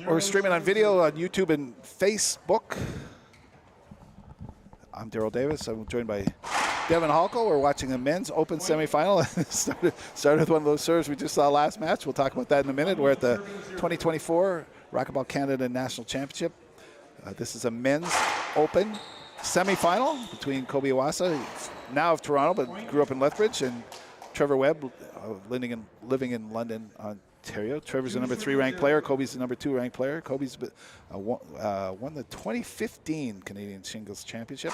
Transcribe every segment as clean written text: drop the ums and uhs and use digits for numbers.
We're streaming on video on YouTube and Facebook. I'm Daryl Davis. I'm joined by Devin Halko. We're watching a men's open semifinal. started with one of those serves we just saw last match. We'll talk about that in a minute. We're at the 2024 Racquetball Canada National Championship. This is a men's open semifinal between Coby Iwaasa, now of Toronto, but grew up in Lethbridge, and Trevor Webb, living in London, Ontario. Trevor's the number 3 ranked player. Coby's the number 2 ranked player. Coby's won the 2015 Canadian Singles Championship.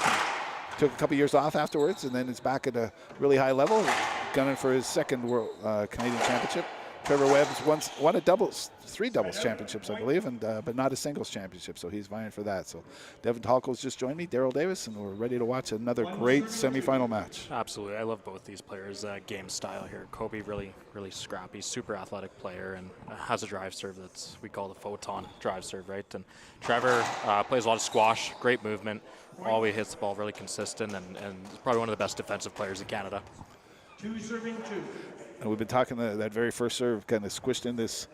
Took a couple years off afterwards, and then is back at a really high level, gunning for his second World Canadian Championship. Trevor Webb's won a doubles, 3 doubles championships, I believe, and but not a singles championship, so he's vying for that. So Devin Halko's just joined me, Daryl Davis, and we're ready to watch another great semifinal match. Absolutely. I love both these players' game style here. Coby, really scrappy, super athletic player, and has a drive serve that's, we call the photon drive serve, right? And Trevor plays a lot of squash, great movement, always hits the ball really consistent, and is probably one of the best defensive players in Canada. 2 serving 2. And we've been talking that very first serve kind of squished in this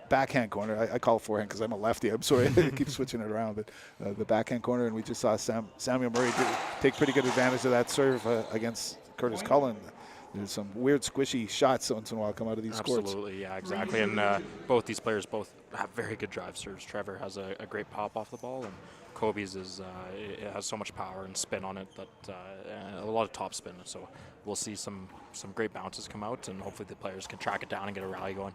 backhand corner. I call it forehand because I'm a lefty. I'm sorry, I keep switching it around. But the backhand corner, and we just saw Samuel Murray take pretty good advantage of that serve against Curtis Cullen. There's some weird squishy shots once in a while come out of these courts. Absolutely, yeah, exactly. And both these players have very good drive serves. Trevor has a great pop off the ball, and Coby's it has so much power and spin on it that a lot of top spin. So we'll see some great bounces come out, and hopefully the players can track it down and get a rally going.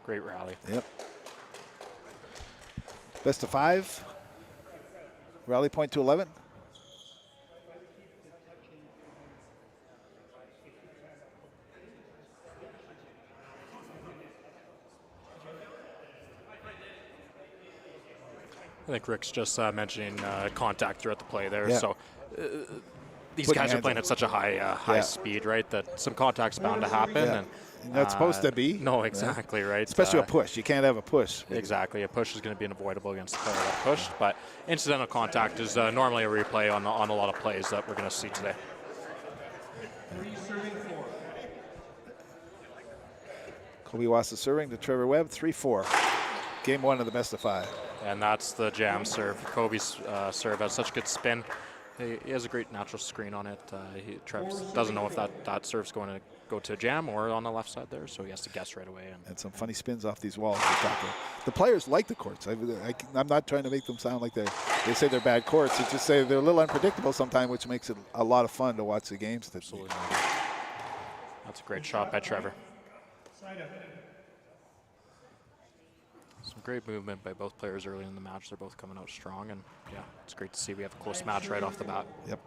Great rally. Yep. Best of 5. Rally point to 11. I think Rick's just mentioning contact throughout the play there. Yeah. So these guys are playing at such a high speed, right, that some contact's bound to happen. Yeah. And not supposed to be. No, exactly, right. Especially a push. You can't have a push. Exactly. A push is going to be unavoidable against the player that pushed. But incidental contact is normally a replay on a lot of plays that we're going to see today. 3 serving 4. Coby Iwaasa serving to Trevor Webb, 3-4. Game 1 of the best of 5. And that's the jam serve. Coby's serve has such good spin. He has a great natural screen on it. Trev doesn't know if that serve's going to go to jam or on the left side there, so he has to guess right away. And some funny spins off these walls. The players like the courts. I'm not trying to make them sound like they say they're bad courts. They just say they're a little unpredictable sometimes, which makes it a lot of fun to watch the games. Absolutely. That's a great shot by Trevor. Some great movement by both players early in the match. They're both coming out strong, and yeah, it's great to see we have a close match right off the bat. Yep.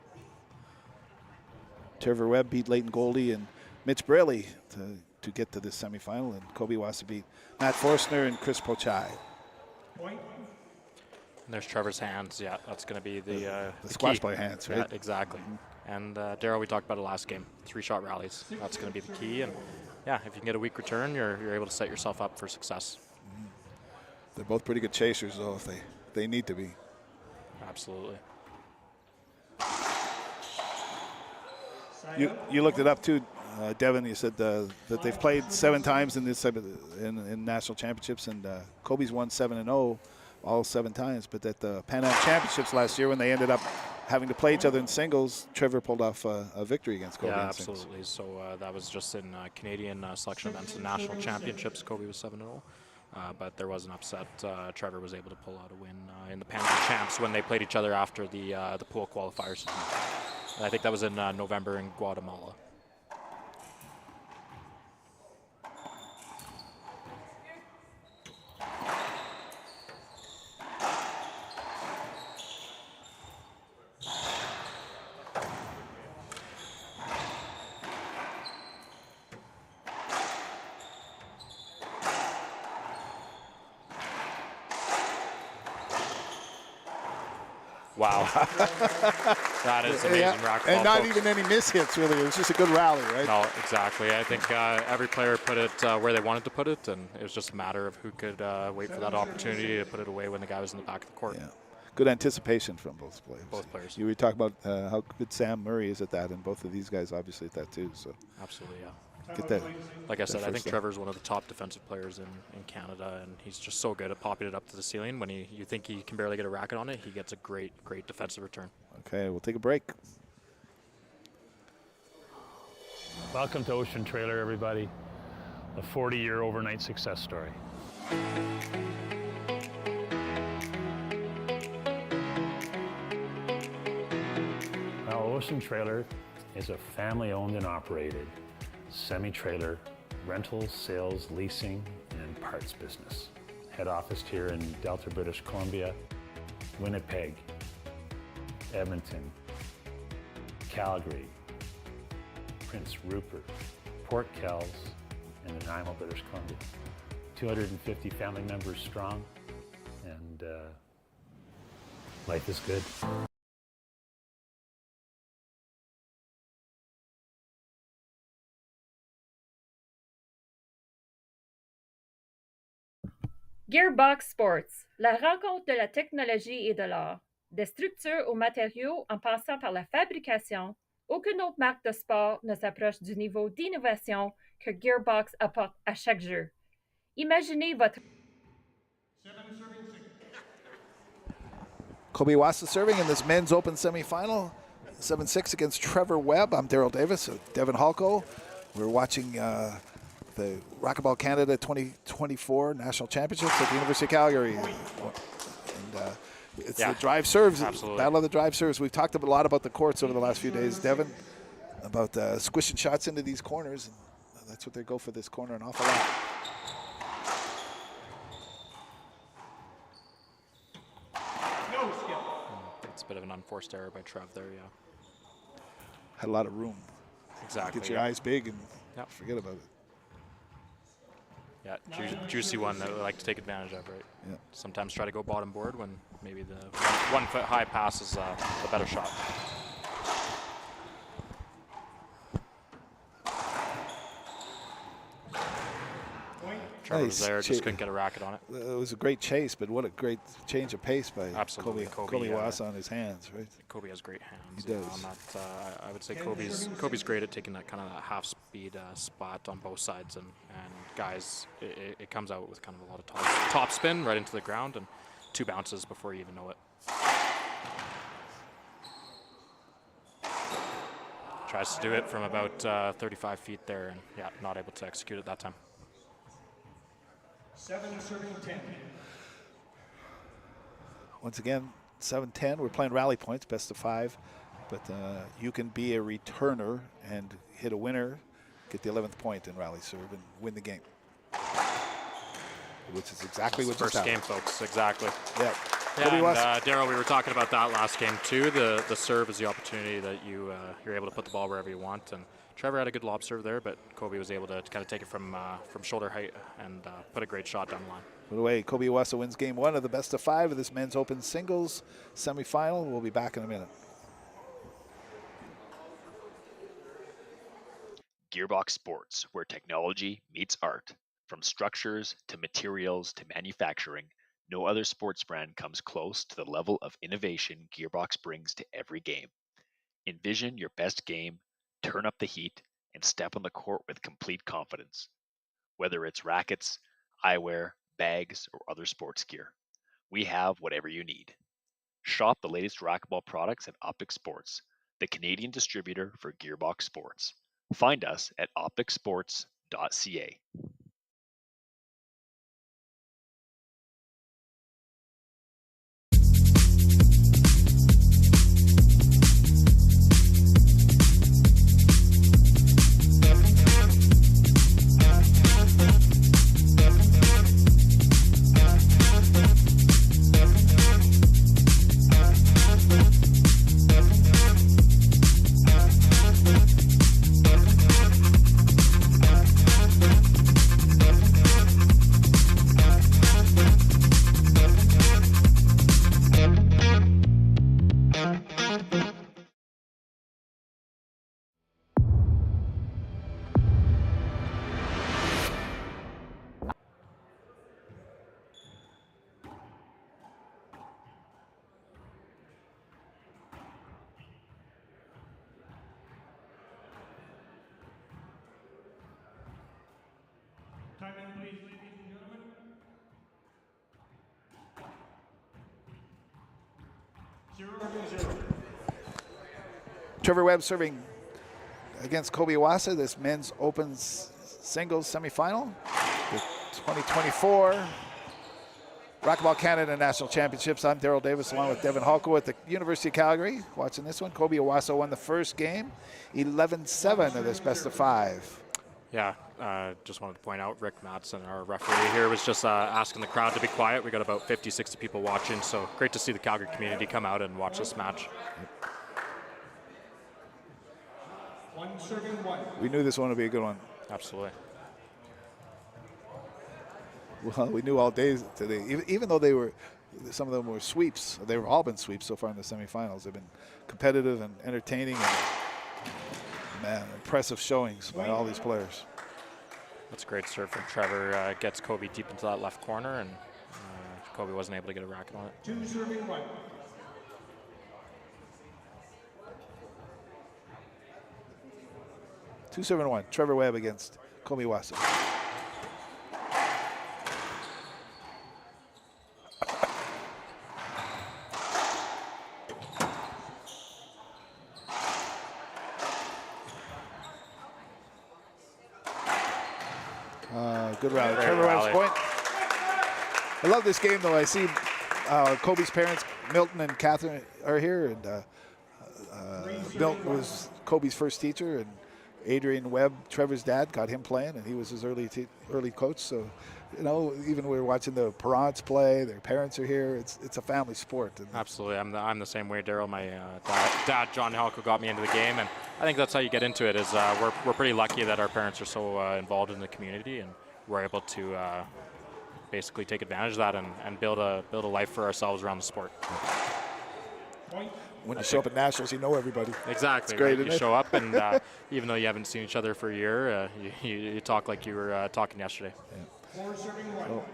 Trevor Webb beat Leighton Goldie and Mitch Braley to get to this semifinal, and Coby Iwaasa beat Matt Forstner and Chris Pochai. And there's Trevor's hands. Yeah, that's going to be the squash key. player hands, right? Yeah, exactly. And Daryl, we talked about it last game. 3-shot rallies. That's going to be the key. And yeah, if you can get a weak return, you're able to set yourself up for success. They're both pretty good chasers, though, if they need to be. Absolutely. You looked it up too, Devin. You said that they've played 7 times in this in national championships, and Coby's won 7-0 all 7 times. But at the Pan Am Championships last year, when they ended up having to play each other in singles, Trevor pulled off a victory against Coby. Yeah, in absolutely. So that was just in Canadian selection events and national championships. Coby was 7-0. But there was an upset. Trevor was able to pull out a win in the Pan Am Champs when they played each other after the pool qualifiers. And I think that was in November in Guatemala. Wow. That is amazing racquetball. And not folks. even any mishits, really. It was just a good rally, right? No, exactly. I think every player put it where they wanted to put it, and it was just a matter of who could wait for that opportunity to put it away when the guy was in the back of the court. Yeah. Good anticipation from both players. Both players. You were talking about how good Sam Murray is at that, and both of these guys obviously at that too. So Absolutely, yeah. get that. Like I said, I think first thing. Trevor's one of the top defensive players in Canada, and he's just so good at popping it up to the ceiling. When you think he can barely get a racket on it, he gets a great defensive return. Okay, we'll take a break. Welcome to Ocean Trailer, everybody. A 40-year overnight success story. Well, Ocean Trailer is a family-owned and operated semi-trailer rental, sales, leasing, and parts business. Head office here in Delta, British Columbia, Winnipeg, Edmonton, Calgary, Prince Rupert, Port Kells, and Nanaimo, British Columbia. 250 family members strong, and life is good. Gearbox Sports, la rencontre de la technologie et de l'art. Des structures aux matériaux en passant par la fabrication, aucune autre marque de sport ne s'approche du niveau d'innovation que Gearbox apporte à chaque jeu. Imaginez votre... Coby Iwaasa serving in this men's open semifinal, 7-6 against Trevor Webb. I'm Daryl Davis, Devin Halko. We're watching the Racquetball Canada 2024 National Championships at the University of Calgary. And it's the drive serves, Absolutely. battle of the drive serves. We've talked a lot about the courts over the last few days, Devin, about squishing shots into these corners. And that's what they go for this corner an awful lot. No skill. It's a bit of an unforced error by Trev there, yeah. Had a lot of room. Exactly. Get your eyes big and Yep. forget about it. Yeah, juicy one that we like to take advantage of, right? Yeah. Sometimes try to go bottom board when maybe the 1 foot high pass is a better shot. Trevor was Nice there, just cha- couldn't get a racket on it. It was a great chase, but what a great change of pace by Absolutely, Coby Coby, Iwaasa on his hands, right? Coby has great hands. He you know, does. on that, I would say Coby's great at taking that kind of half speed spot on both sides, and guys, it comes out with kind of a lot of top spin right into the ground and 2 bounces before you even know it. Tries to do it from about 35 feet there, and yeah, not able to execute it that time. 7 serving 10. Once again, 7-10. We're playing rally points, best of 5. But you can be a returner and hit a winner, get the 11th point in rally serve, and win the game. Which is exactly what just First game, happened. folks, exactly. Yeah. Yeah, Coby and, Iwaasa. Daryl, we were talking about that last game too. The serve is the opportunity that you're able to put the ball wherever you want. And Trevor had a good lob serve there, but Coby was able to kind of take it from shoulder height and put a great shot down the line. By the way, Coby Iwaasa wins game 1 of the best of 5 of this men's open singles semifinal. We'll be back in a minute. Gearbox Sports, where technology meets art. From structures to materials to manufacturing, no other sports brand comes close to the level of innovation Gearbox brings to every game. Envision your best game, turn up the heat, and step on the court with complete confidence. Whether it's rackets, eyewear, bags, or other sports gear, we have whatever you need. Shop the latest racquetball products at Optic Sports, the Canadian distributor for Gearbox Sports. Find us at opticsports.ca. in, please, ladies and gentlemen. Zero. Trevor Webb serving against Coby Iwaasa, this men's open singles semifinal. The 2024 Racquetball Canada National Championships. I'm Daryl Davis along with Devin Halko at the University of Calgary. Watching this one, Coby Iwaasa won the first game, 11-7 of this best of 5. Yeah, just wanted to point out Rick Madsen, our referee here, was just asking the crowd to be quiet. We got about 50, 60 people watching, so great to see the Calgary community come out and watch this match. One serving one. We knew this one would be a good one. Absolutely. Well, we knew all day today, even though some of them were sweeps. They've all been sweeps so far in the semifinals. They've been competitive and entertaining, and man, impressive showings by all these players. That's a great serve from Trevor. Gets Coby deep into that left corner, and Coby wasn't able to get a racket on it. Two serving one. Two serving one. Trevor Webb against Coby Iwaasa. Good rally. Trevor Webb's point. I love this game, though. I see Coby's parents, Milton and Catherine, are here, and Milton was Coby's first teacher, and Adrian Webb, Trevor's dad, got him playing, and he was his early coach. So, you know, even we were watching the Parents play, their parents are here. It's a family sport. And absolutely, I'm the same way, Daryl. My dad, John Halko, got me into the game, and I think that's how you get into it. Is we're pretty lucky that our parents are so involved in the community, and we're able to basically take advantage of that and build a life for ourselves around the sport. When you show up at Nationals, you know everybody. Exactly. It's great, right? You show up, and even though you haven't seen each other for a year, you talk like you were talking yesterday. Yeah. Well,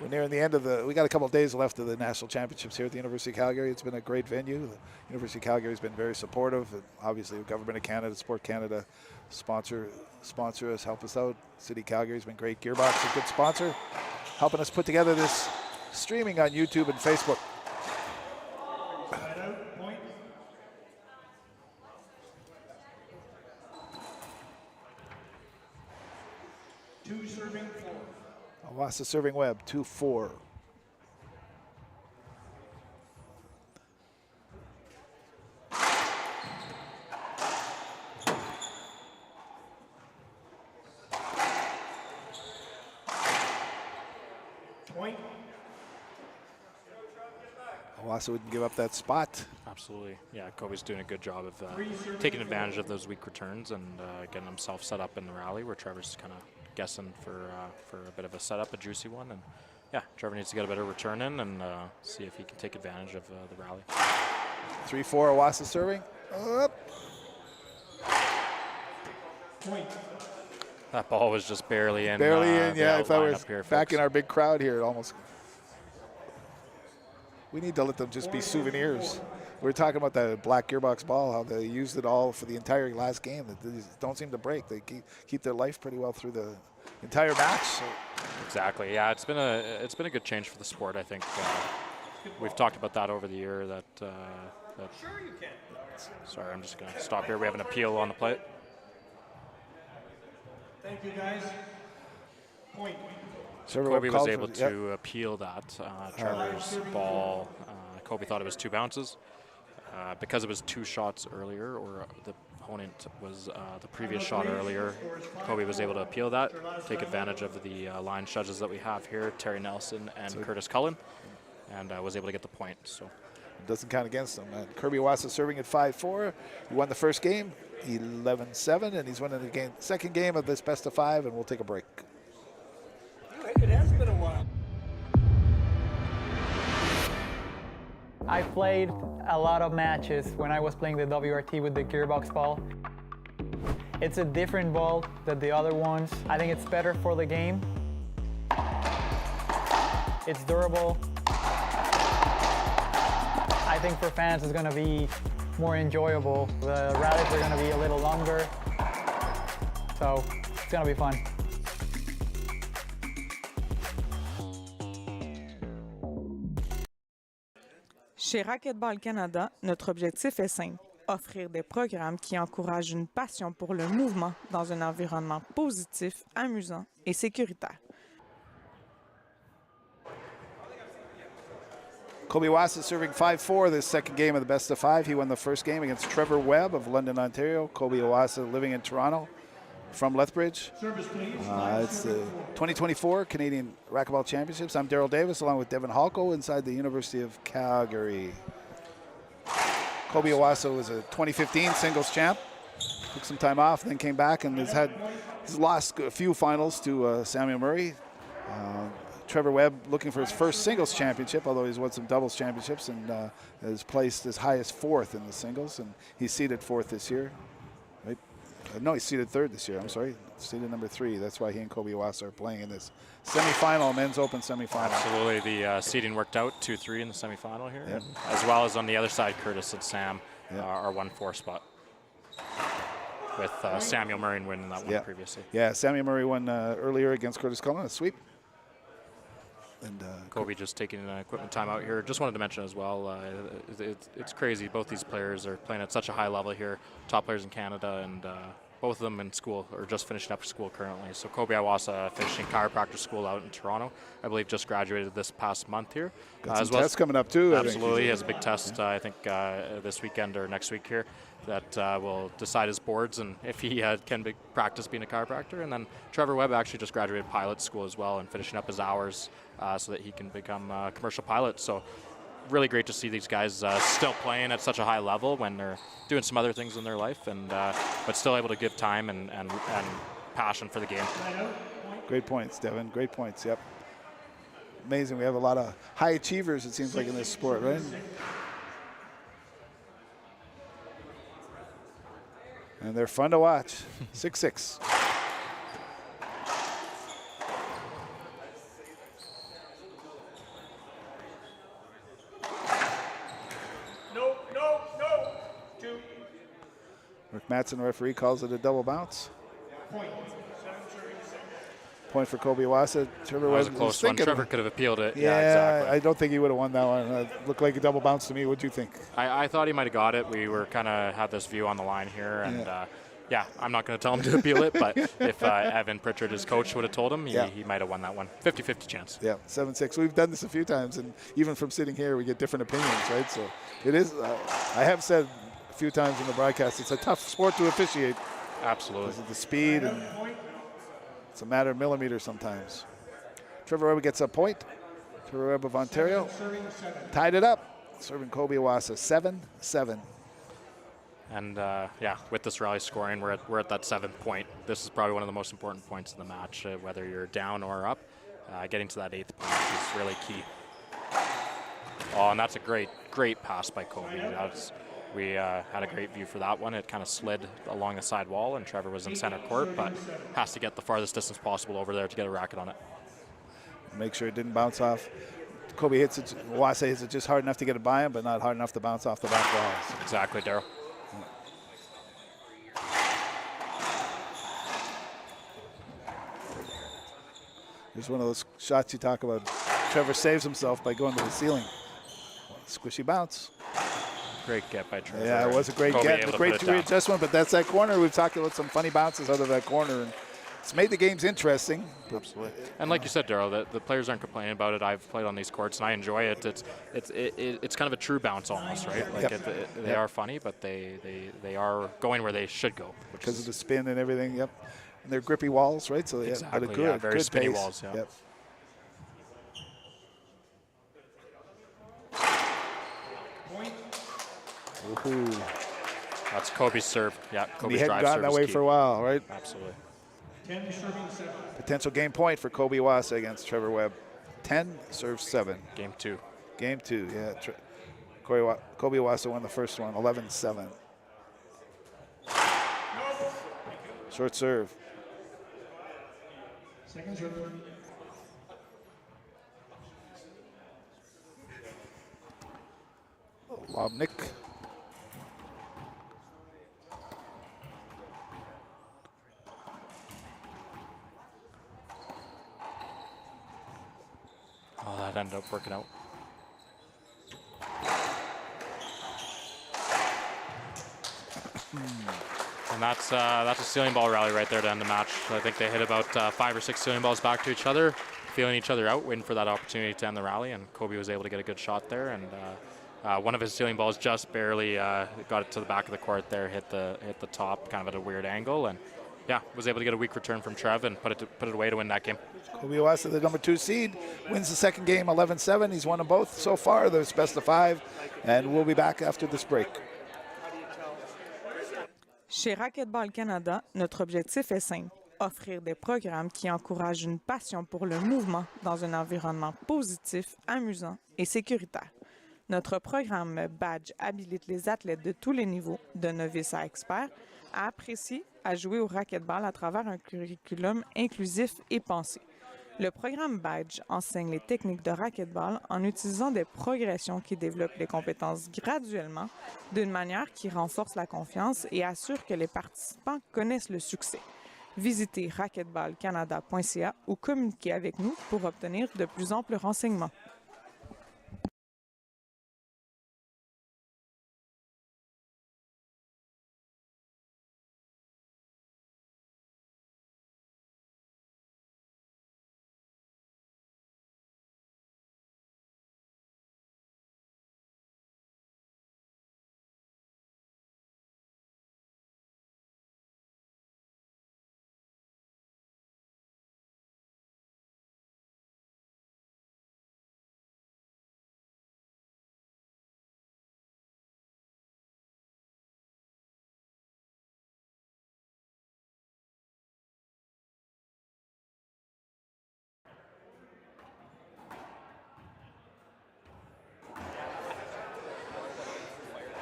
we're nearing the end of we got a couple of days left of the National Championships here at the University of Calgary. It's been a great venue. The University of Calgary has been very supportive. And obviously, the Government of Canada, Sport Canada sponsor us, help us out. City of Calgary has been great. Gearbox, a good sponsor, helping us put together this streaming on YouTube and Facebook. Two serving four. Iwaasa serving Webb, 2-4. Point. Iwaasa wouldn't give up that spot. Absolutely. Yeah, Coby's doing a good job of taking advantage of those weak returns and getting himself set up in the rally, where Trevor's kind of guessing for a bit of a setup, a juicy one. And yeah, Trevor needs to get a bit of return in and see if he can take advantage of the rally. 3-4, Iwaasa serving. Up. Point. That ball was just barely in. Barely in, the yeah. I thought outline we up here, were back folks. in our big crowd here. It almost. We need to let them just be souvenirs. We were talking about the black gearbox ball, how they used it all for the entire last game. They don't seem to break. They keep their life pretty well through the entire match. So. Exactly. Yeah, it's been a good change for the sport. I think we've talked about that over the year. That Sure you can. sorry, I'm just going to stop here. We have an appeal on the plate. Thank you, guys. Point. Coby was able to appeal that. Trevor's ball, Coby thought it was 2 bounces. Because it was 2 shots earlier, or the opponent was the previous shot earlier, Coby was able to appeal that, take advantage of the line judges that we have here, Terry Nelson and Curtis Cullen, and was able to get the point. So it doesn't count against them. Coby Iwaasa serving at 5-4. He won the first game, 11-7, and he's winning the second game of this best of 5, and we'll take a break. It has been a while. I played a lot of matches when I was playing the WRT with the gearbox ball. It's a different ball than the other ones. I think it's better for the game. It's durable. I think for fans it's going to be more enjoyable. The rallies are going to be a little longer, so it's going to be fun. Chez Racquetball Canada, notre objectif est simple, offrir des programmes qui encouragent une passion pour le mouvement dans un environnement positif, amusant et sécuritaire. Coby Iwaasa serving 5-4 this second game of the best of 5. He won the first game against Trevor Webb of London, Ontario. Coby Iwaasa living in Toronto from Lethbridge. It's the 2024 Canadian Racquetball Championships. I'm Daryl Davis along with Devin Halko inside the University of Calgary. Coby Iwaasa was a 2015 singles champ. Took some time off, then came back and he's lost a few finals to Samuel Murray. Trevor Webb looking for his first singles championship, although he's won some doubles championships and has placed as high as 4th in the singles, and he's seeded 4th this year. Right? No, he's seeded 3rd this year. I'm sorry, seeded number 3. That's why he and Coby Iwaasa are playing in this semifinal, men's open semifinal. Absolutely, the seeding worked out 2-3 in the semifinal here, and as well as on the other side, Curtis and Sam are 1-4 spot. With Samuel Murray winning that one previously. Yeah, Samuel Murray won earlier against Curtis Cullen, a sweep. And Coby just taking an equipment timeout here. Just wanted to mention as well, it's crazy. Both these players are playing at such a high level here, top players in Canada, and both of them in school or just finishing up school currently. So Coby Iwaasa finishing chiropractor school out in Toronto. I believe just graduated this past month here. Got some tests coming up too. Absolutely, he has a big test I think this weekend or next week here that will decide his boards and if he can practice being a chiropractor. And then Trevor Webb actually just graduated pilot school as well and finishing up his hours so that he can become a commercial pilot. So really great to see these guys still playing at such a high level when they're doing some other things in their life, and but still able to give time and passion for the game. Great points, Devin. Great points. Yep. Amazing. We have a lot of high achievers, it seems like, in this sport, right? And they're fun to watch. 6-6. No. 2. Rick Mattson, the referee, calls it a double bounce. Point for Coby Iwaasa. Trevor That was a Webb close one. Trevor could have appealed it. Yeah, exactly. I don't think he would have won that one. It looked like a double bounce to me. What do you think? I thought he might have got it. We were kind of had this view on the line here, and I'm not going to tell him to appeal it, but if Evan Pritchard, his coach, would have told him, he might have won that one. 50-50 chance. Yeah, 7-6. We've done this a few times, and even from sitting here, we get different opinions, right? So it is, I have said a few times in the broadcast, it's a tough sport to officiate. Absolutely. Because of the speed, and it's a matter of millimeters sometimes. Trevor Webb gets a point. Trevor Webb of Ontario tied it up, serving Coby Iwaasa 7-7. And with this rally scoring, we're at that 7th point. This is probably one of the most important points in the match, whether you're down or up. Getting to that 8th point is really key. Oh, and that's a great pass by Coby. We had a great view for that one. It kind of slid along the side wall, and Trevor was in center court, but has to get the farthest distance possible over there to get a racket on it. Make sure it didn't bounce off. Coby hits it, Iwaasa hits it just hard enough to get it by him, but not hard enough to bounce off the back walls. Exactly, Daryl. Here's one of those shots you talk about. Trevor saves himself by going to the ceiling. Squishy bounce. Great get by Trevor. Yeah, it was a great get. A great readjustment, but that's that corner. We've talked about some funny bounces out of that corner, and it's made the games interesting. Absolutely. And like you said, Daryl, the players aren't complaining about it. I've played on these courts, and I enjoy it. It's kind of a true bounce almost, right? Like they are funny, but they are going where they should go. Because of the spin and everything, yep. And they're grippy walls, right? So exactly, very good spinny pace. walls, yeah. Yep. Ooh. That's Coby's serve. Yeah, Coby's he hadn't gotten that way for a while, right? Absolutely. 10 serving 7. Potential game point for Coby Iwaasa against Trevor Webb. 10 serves 7. Game 2. Game 2, yeah. Coby Iwaasa won the first one, 11-7. Short serve. Second serve. Lobnik. Oh, that ended up working out. And that's a ceiling ball rally right there to end the match. I think they hit about 5 or 6 ceiling balls back to each other, feeling each other out, waiting for that opportunity to end the rally, and Coby was able to get a good shot there. And one of his ceiling balls just barely got it to the back of the court there, hit the top kind of at a weird angle, and yeah, was able to get a weak return from Trev and put it away to win that game. Coby Iwaasa, the number 2 seed, wins the second game 11-7. He's won them both so far. There's best of 5, and we'll be back after this break. Chez Racquetball Canada, notre objectif est simple: offrir des programmes qui encouragent une passion pour le mouvement dans un environnement positif, amusant et sécuritaire. Notre programme Badge habilite les athlètes de tous les niveaux, de novices à experts, à apprécier à jouer au racquetball à travers un curriculum inclusif et pensé. Le programme Badge enseigne les techniques de racquetball en utilisant des progressions qui développent les compétences graduellement, d'une manière qui renforce la confiance et assure que les participants connaissent le succès. Visitez racquetballcanada.ca ou communiquez avec nous pour obtenir de plus amples renseignements.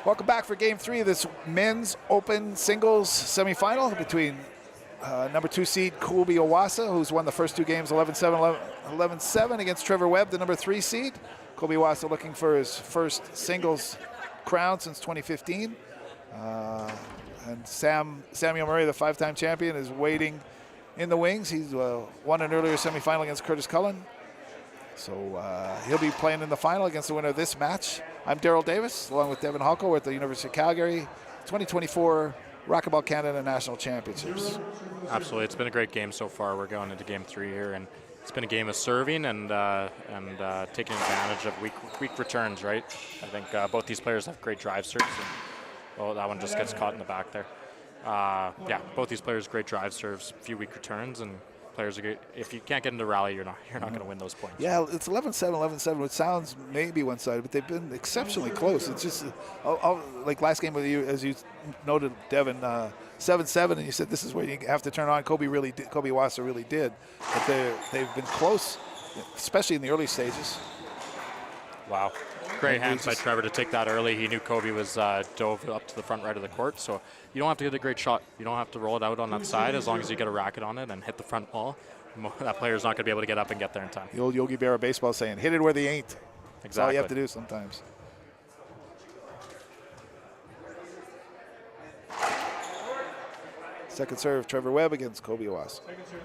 Welcome back for Game 3 of this men's open singles semifinal between number 2 seed Coby Iwaasa, who's won the first 2 games 11-7, 11-7 against Trevor Webb, the number 3 seed. Coby Iwaasa looking for his first singles crown since 2015. And Samuel Murray, the 5-time champion, is waiting in the wings. He's won an earlier semifinal against Curtis Cullen. So he'll be playing in the final against the winner of this match. I'm Daryl Davis, along with Devin Halko. We're at the University of Calgary 2024 Racquetball Canada National Championships. Absolutely, it's been a great game so far. We're going into Game 3 here, and it's been a game of serving and taking advantage of weak returns, right? I think both these players have great drive serves. And, that one just gets caught in the back there. Yeah, both these players great drive serves, few weak returns, and players are great. If you can't get into rally, you're not going to win those points. Yeah, it's 11-7, 11-7, which sounds maybe one-sided, but they've been exceptionally close. It's just like last game with you, as you noted, Devin, 7-7, and you said this is where you have to turn on. Coby Iwaasa really did, but they've been close, especially in the early stages. Wow. Great hands by Trevor to take that early. He knew Coby was dove up to the front right of the court, so you don't have to get a great shot. You don't have to roll it out on that side as long as you get a racket on it and hit the front wall. That player's not going to be able to get up and get there in time. The old Yogi Berra baseball saying, hit it where they ain't. Exactly. That's all you have to do sometimes. Second serve, Trevor Webb against Coby Iwaasa. Second serve.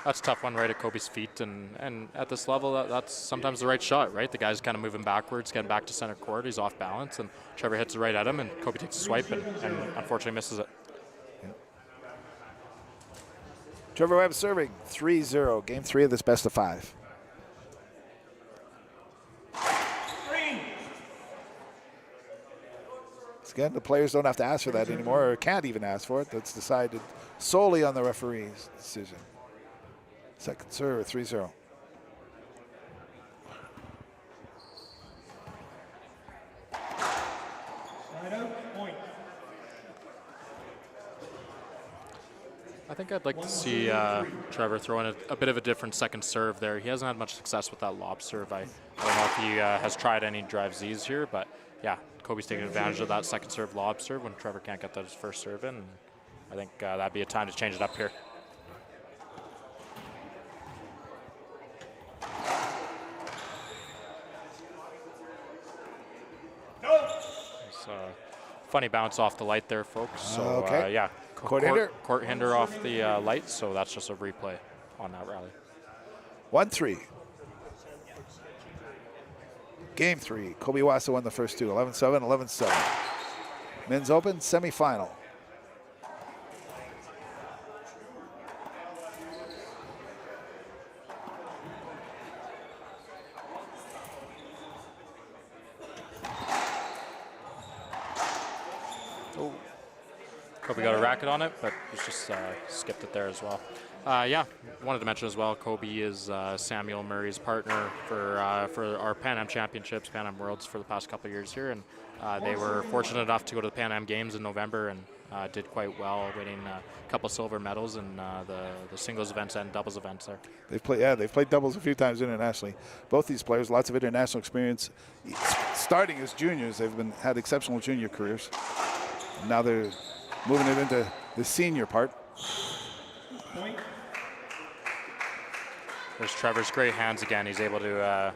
That's a tough one right at Coby's feet, and at this level, that's sometimes the right shot, right? The guy's kind of moving backwards, getting back to center court. He's off balance, and Trevor hits it right at him, and Coby takes a swipe and unfortunately misses it. Yeah. Trevor Webb serving 3-0, Game 3 of this best of 5. Again, the players don't have to ask for that anymore, or can't even ask for it. That's decided solely on the referee's decision. Second serve, 3-0. Point. I think I'd like to see Trevor throw in a bit of a different second serve there. He hasn't had much success with that lob serve. I don't know if he has tried any drive Zs here, but yeah, Coby's taking advantage of that second serve lob serve when Trevor can't get that his first serve in. And I think that'd be a time to change it up here. Funny bounce off the light there, folks. So, Okay. yeah. Court hinder. Court hinder off the light, so that's just a replay on that rally. 1-3. Game 3. Coby Iwaasa won the first two. 11-7, 11-7. Men's Open semifinal. Coby got a racket on it, but he's just skipped it there as well. Yeah, wanted to mention as well, Coby is Samuel Murray's partner for our Pan Am Championships, Pan Am Worlds for the past couple of years here, and they were fortunate enough to go to the Pan Am Games in November and did quite well, winning a couple silver medals in the singles events and doubles events there. They've played doubles a few times internationally. Both these players, lots of international experience. Starting as juniors, they've had exceptional junior careers. Now they're moving it into the senior part. There's Trevor's great hands again. He's able to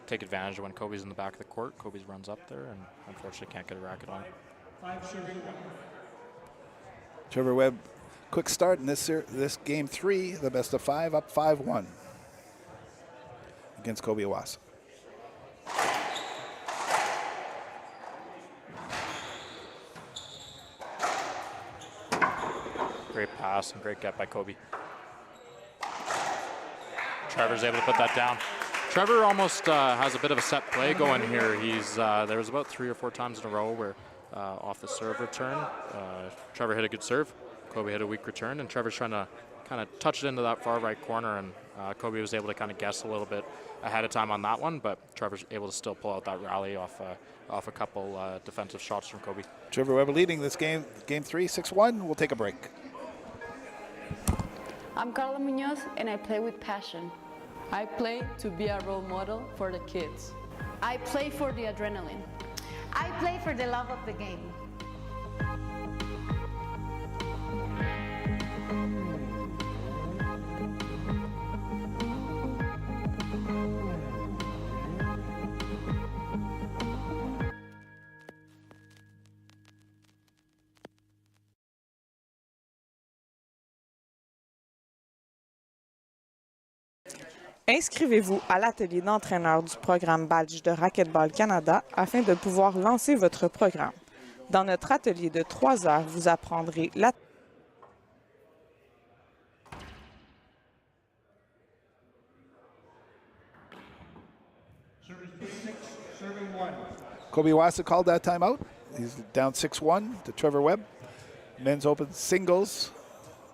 take advantage of when Coby's in the back of the court. Coby runs up there and unfortunately can't get a racket on it. 5 serving. Trevor Webb, quick start in this game 3, the best of 5, up 5-1 against Coby Iwaasa. Great pass and great get by Coby. Trevor's able to put that down. Trevor almost has a bit of a set play going here. There was about 3 or 4 times in a row where off the serve return, Trevor hit a good serve, Coby hit a weak return, and Trevor's trying to kind of touch it into that far right corner, and Coby was able to kind of guess a little bit ahead of time on that one, but Trevor's able to still pull out that rally off a couple defensive shots from Coby. Trevor Webb leading this game 3, 6-1. We'll take a break. I'm Carla Munoz and I play with passion. I play to be a role model for the kids. I play for the adrenaline. I play for the love of the game. Inscrivez-vous à l'atelier d'entraîneur du programme Badge de Racquetball Canada afin de pouvoir lancer votre programme. Dans notre atelier de 3 heures, vous apprendrez la Coby Iwaasa called that timeout. He's down 6-1 to Trevor Webb. Men's Open singles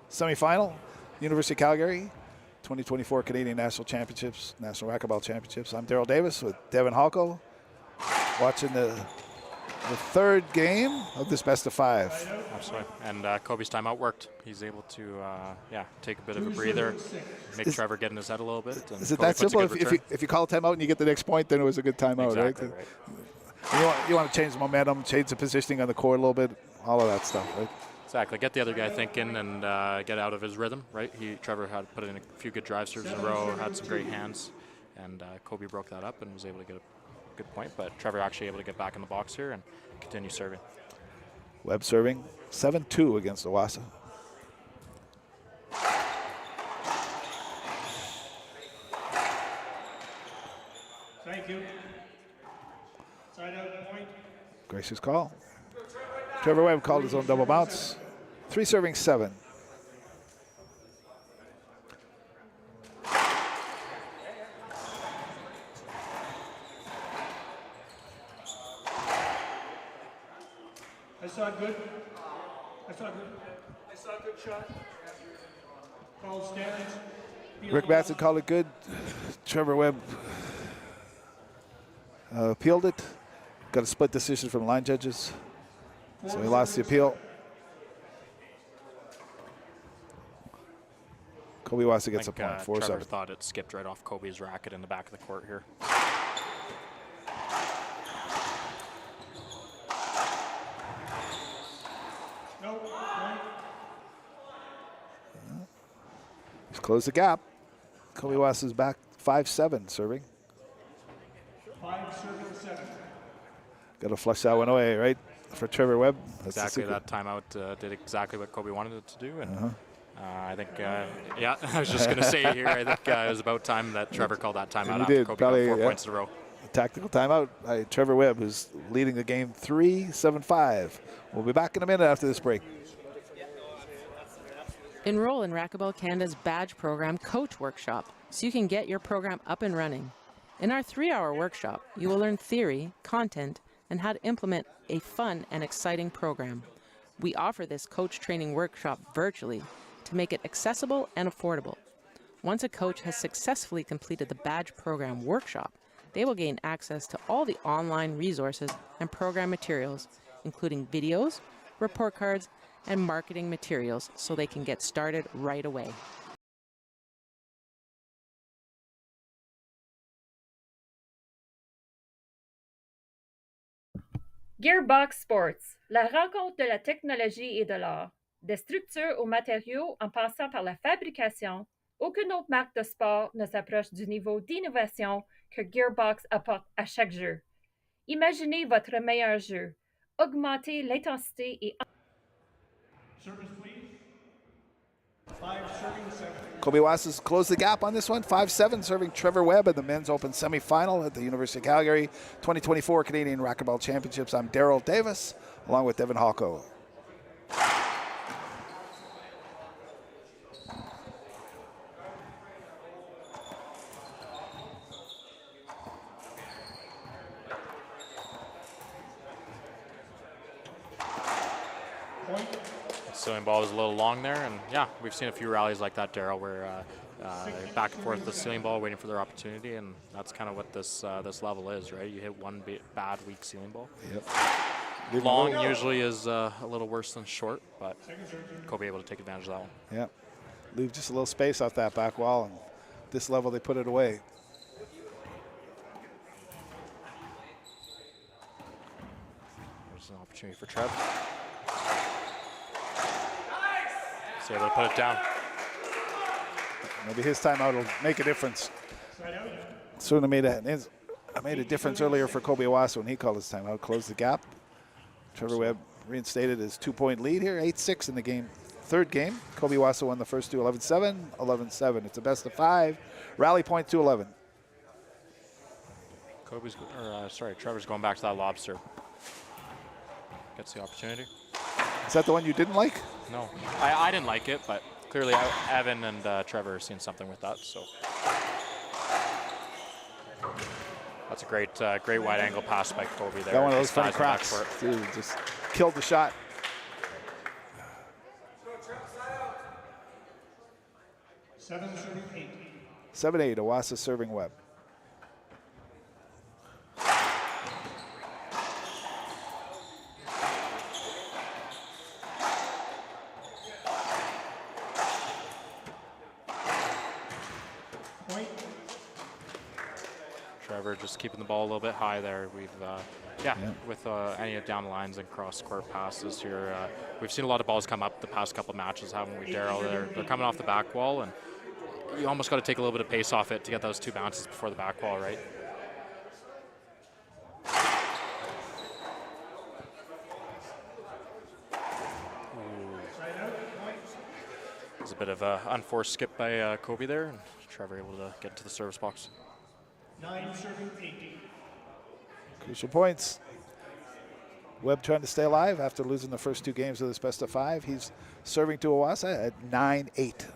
semifinal, University of Calgary, 2024 Canadian National Championships, National Racquetball Championships. I'm Daryl Davis with Devin Halko, watching the third game of this best of 5. Absolutely, and Coby's timeout worked. He's able to, take a bit of a breather, make Trevor get in his head a little bit. And Is it Coby that puts a simple? good If you call a timeout and you get the next point, then it was a good timeout, exactly, right? You want to change the momentum, change the positioning on the court a little bit, all of that stuff, right? Exactly. Get the other guy thinking and get out of his rhythm, right? Trevor had put in a few good drive serves in a row, had some great hands, and Coby broke that up and was able to get a good point. But Trevor actually able to get back in the box here and continue serving. Webb serving 7-2 against Iwaasa. Thank you. Side out point. Gracious call. Trevor Webb called his own double bounce. 3 serving 7. I saw good. I saw a good shot. Call standards. Rick Batson called it good. Trevor Webb appealed it. Got a split decision from line judges. So he lost the appeal. Coby Iwaasa gets a point, 4-7. Trevor thought it skipped right off Coby's racket in the back of the court here. He's closed the gap. Coby Iwaasa's back 5-7 serving. 5 serving 7. Got to flush that one away, right? for Trevor Webb. That's exactly, that timeout did exactly what Coby wanted it to do. And I think, yeah, I was just going to say here, I think it was about time that Trevor called that timeout after Coby got 4 points in a row. A tactical timeout by Trevor Webb, who's leading the game 3-7-5. We'll be back in a minute after this break. Enroll in Racquetball Canada's badge program Coach Workshop so you can get your program up and running. In our 3-hour workshop, you will learn theory, content, and how to implement a fun and exciting program. We offer this coach training workshop virtually to make it accessible and affordable. Once a coach has successfully completed the badge program workshop, they will gain access to all the online resources and program materials, including videos, report cards, and marketing materials so they can get started right away. Gearbox Sports, la rencontre de la technologie et de l'art. Des structures aux matériaux en passant par la fabrication, aucune autre marque de sport ne s'approche du niveau d'innovation que Gearbox apporte à chaque jeu. Imaginez votre meilleur jeu. Augmentez l'intensité et... Service, please. 5 serving 7. Coby Iwaasa's closed the gap on this one, 5-7, serving Trevor Webb in the men's open semifinal at the University of Calgary 2024 Canadian Racquetball Championships. I'm Daryl Davis, along with Devin Halko. Ceiling ball was a little long there, and yeah, we've seen a few rallies like that, Daryl, where back and forth the ceiling ball, waiting for their opportunity, and that's kind of what this this level is, right? You hit one bad, weak ceiling ball. Yep. Long usually is a little worse than short, but Coby able to take advantage of that one. Yep. Leave just a little space off that back wall, and this level they put it away. There's an opportunity for Trev. He's able to put it down. Maybe his timeout will make a difference. Certainly made a difference earlier for Coby Iwaasa when he called his timeout, closed the gap. Trevor Webb reinstated his 2-point lead here, 8-6 in the game. Third game, Coby Iwaasa won the first two, 11-7, 11-7. It's a best of 5. Rally point 2-11. Trevor's going back to that lob serve. Gets the opportunity. Is that the one you didn't like? No, I didn't like it, but clearly Evan and Trevor are seeing something with that. So that's a great wide angle pass by Coby there. Got one of those funny cracks. Dude, just killed the shot. Seven serving 8. 7-8, Iwaasa serving Webb. Trevor just keeping the ball a little bit high there. We've, with any down the lines and cross-court passes here, we've seen a lot of balls come up the past couple of matches, haven't we, Daryl? They're coming off the back wall, and you almost got to take a little bit of pace off it to get those 2 bounces before the back wall, right? There's a bit of an unforced skip by Coby there, and Trevor able to get to the service box. 9 serving 8. Crucial points. Webb trying to stay alive after losing the first 2 games of this best of 5. He's serving to Iwaasa at 9-8.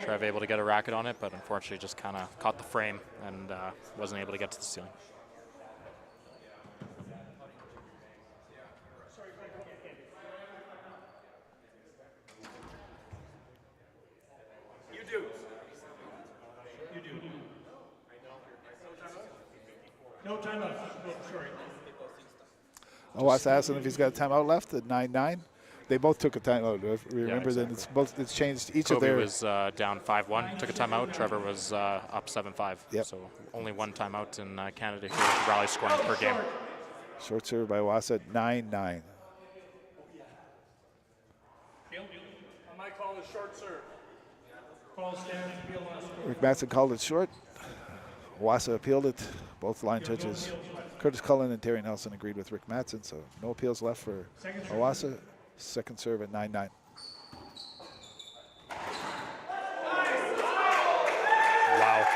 Trev able to get a racket on it, but unfortunately just kind of caught the frame and wasn't able to get to the ceiling. No timeout. Oh, sorry. Iwaasa asked him if he's got a timeout left at 9-9. They both took a timeout. Remember, exactly. Then it's changed each Coby of their. was down 5-1, took a timeout. Trevor was up 7-5. Yep. So only 1 timeout in Canada here. Rally scoring per game. Short serve by Iwaasa at 9-9. called a short serve. Call stands appeal last. Rick Mattson called it short. Iwaasa appealed it. Both line judges, Curtis Cullen and Terry Nelson, agreed with Rick Mattson, so no appeals left for Iwaasa. Second serve at 9-9. Wow.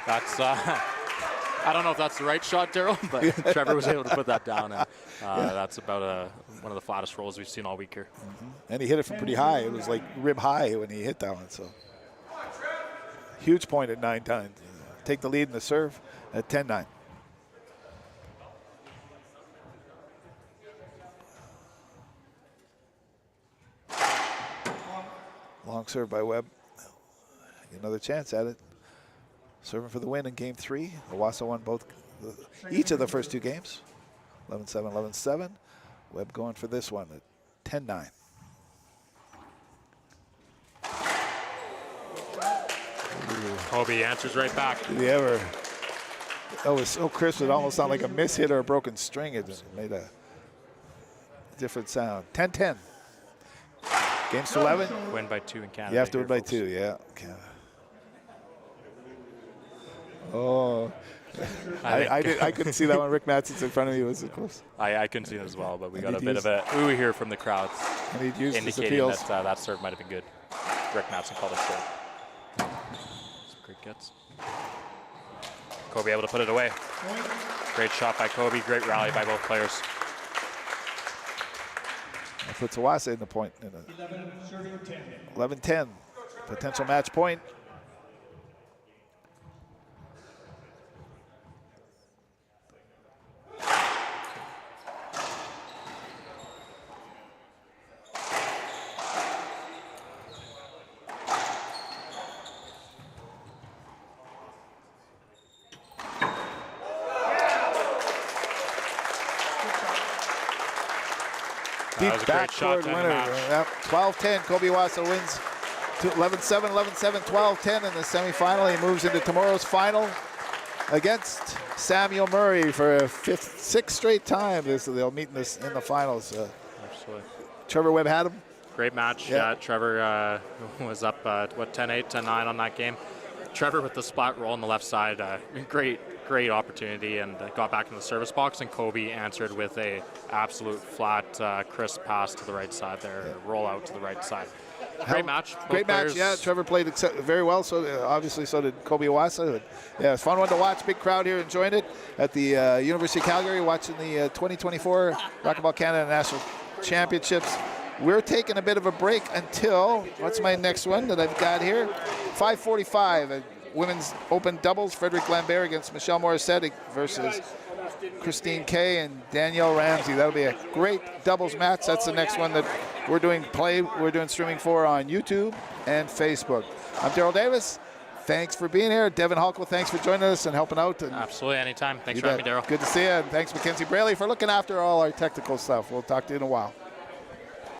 That's, I don't know if that's the right shot, Daryl, but Trevor was able to put that down. And that's about one of the flattest rolls we've seen all week here. And he hit it from pretty high. It was like rib high when he hit that one. So huge point at 9-9. Take the lead in the serve at 10-9. Long serve by Webb. Another chance at it. Serving for the win in game 3. Iwaasa won each of the first 2 games. 11-7, 11-7. Webb going for this one at 10-9. Coby answers right back. Did he ever? That was so crisp, it almost sounded like a miss hit or a broken string. It just made a different sound. 10-10. Games to 11. Win by 2 in Canada. You have to win by folks. 2, yeah. Oh. I couldn't see that one. Rick Mattson's in front of me. Was it close? I couldn't see it as well, but we got a bit of a ooh here from the crowds, and he'd used indicating that that serve might have been good. Rick Mattson called it short. Some great gets. Coby able to put it away. Great shot by Coby. Great rally by both players. That puts Iwaasa in the point. 11-10. Potential match point. Deep backcourt winner. 12-10. Coby Iwaasa wins 11-7, 11-7, 12-10 in the semifinal. He moves into tomorrow's final against Samuel Murray for a 6th straight time. They'll meet in the finals. Absolutely. Trevor Webb had him. Great match. Yeah, Trevor was up, 10-8, 10-9 on that game. Trevor with the splat roll on the left side. Great opportunity, and got back in the service box, and Coby answered with a absolute flat, crisp pass to the right side there, roll out to the right side. Great match. Great match, yeah. Trevor played very well, so obviously so did Coby Iwaasa. Yeah, it's a fun one to watch. Big crowd here enjoying it at the University of Calgary, watching the 2024 Racquetball Canada National Championships. We're taking a bit of a break until, what's my next one that I've got here? 5:45. Women's Open doubles, Frederick Lambert against Michelle Morissette versus Christine Kay and Danielle Ramsey. That'll be a great doubles match. That's the next one that we're doing streaming for on YouTube and Facebook. I'm Daryl Davis. Thanks for being here. Devin Halkle, thanks for joining us and helping out. And absolutely, anytime. Thanks for having me, Daryl. Good to see you. And thanks, Mackenzie Braley, for looking after all our technical stuff. We'll talk to you in a while.